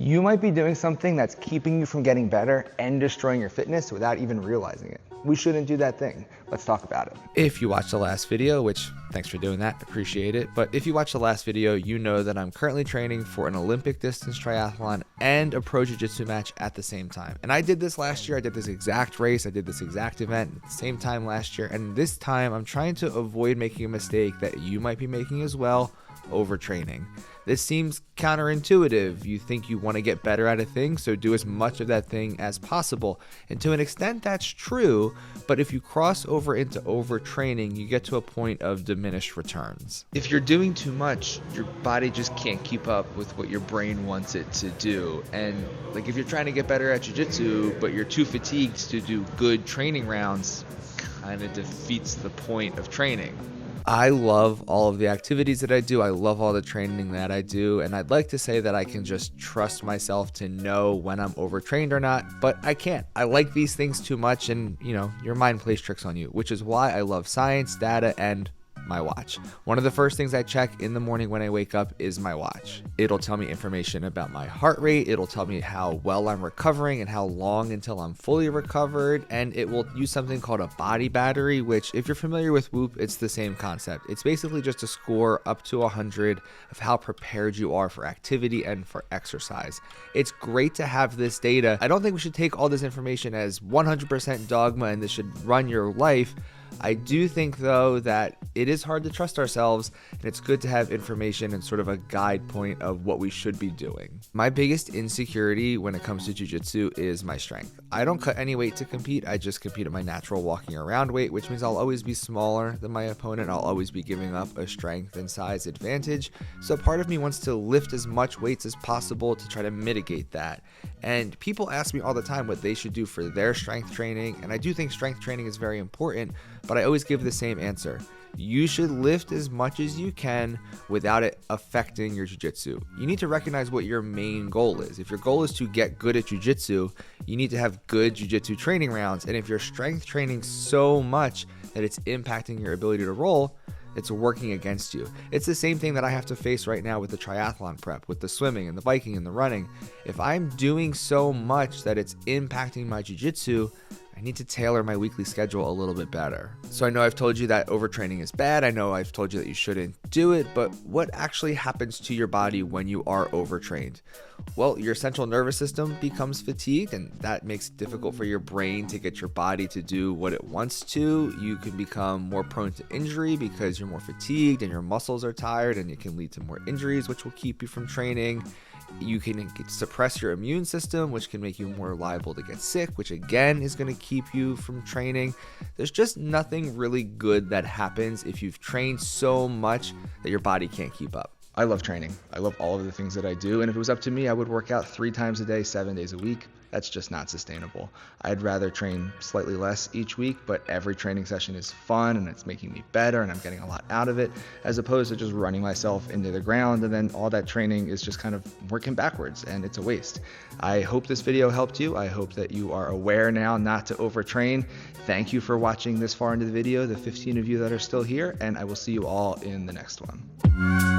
You might be doing something that's keeping you from getting better and destroying your fitness without even realizing it. We shouldn't do that thing. Let's talk about it. If you watched the last video, which thanks for doing that, appreciate it. But if you watched the last video, you know that I'm currently training for an Olympic distance triathlon and a pro jiu-jitsu match at the same time. And I did this last year. I did this exact race. I did this exact event at the same time last year. And this time I'm trying to avoid making a mistake that you might be making as well: overtraining. This seems counterintuitive. You think you want to get better at a thing, so do as much of that thing as possible. And to an extent, that's true, but if you cross over into overtraining, you get to a point of diminished returns. If you're doing too much, your body just can't keep up with what your brain wants it to do. And like if you're trying to get better at jiu-jitsu, but you're too fatigued to do good training rounds, kind of defeats the point of training. I love all of the activities that I do. I love all the training that I do. And I'd like to say that I can just trust myself to know when I'm overtrained or not, but I can't. I like these things too much, and your mind plays tricks on you, which is why I love science, data, and my watch. One of the first things I check in the morning when I wake up is my watch. It'll tell me information about my heart rate. It'll tell me how well I'm recovering and how long until I'm fully recovered. And it will use something called a body battery, which if you're familiar with Whoop, it's the same concept. It's basically just a score up to 100 of how prepared you are for activity and for exercise. It's great to have this data. I don't think we should take all this information as 100% dogma and this should run your life. I do think, though, that it is hard to trust ourselves, and it's good to have information and sort of a guide point of what we should be doing. My biggest insecurity when it comes to jiu-jitsu is my strength. I don't cut any weight to compete. I just compete at my natural walking around weight, which means I'll always be smaller than my opponent. I'll always be giving up a strength and size advantage. So part of me wants to lift as much weights as possible to try to mitigate that. And people ask me all the time what they should do for their strength training, and I do think strength training is very important, but I always give the same answer. You should lift as much as you can without it affecting your jiu-jitsu. You need to recognize what your main goal is. If your goal is to get good at jiu-jitsu, you need to have good jiu-jitsu training rounds. And if you're strength training so much that it's impacting your ability to roll, it's working against you. It's the same thing that I have to face right now with the triathlon prep, with the swimming and the biking and the running. If I'm doing so much that it's impacting my jiu-jitsu, I need to tailor my weekly schedule a little bit better. So I know I've told you that overtraining is bad. I know I've told you that you shouldn't do it, but what actually happens to your body when you are overtrained? Well, your central nervous system becomes fatigued, and that makes it difficult for your brain to get your body to do what it wants to. You can become more prone to injury because you're more fatigued and your muscles are tired, and it can lead to more injuries, which will keep you from training. You can suppress your immune system, which can make you more liable to get sick, which again is going to keep you from training. There's just nothing really good that happens if you've trained so much that your body can't keep up. I love training. I love all of the things that I do. And if it was up to me, I would work out 3 times a day, 7 days a week. That's just not sustainable. I'd rather train slightly less each week, but every training session is fun and it's making me better and I'm getting a lot out of it, as opposed to just running myself into the ground and then all that training is just kind of working backwards and it's a waste. I hope this video helped you. I hope that you are aware now not to overtrain. Thank you for watching this far into the video, the 15 of you that are still here, and I will see you all in the next one.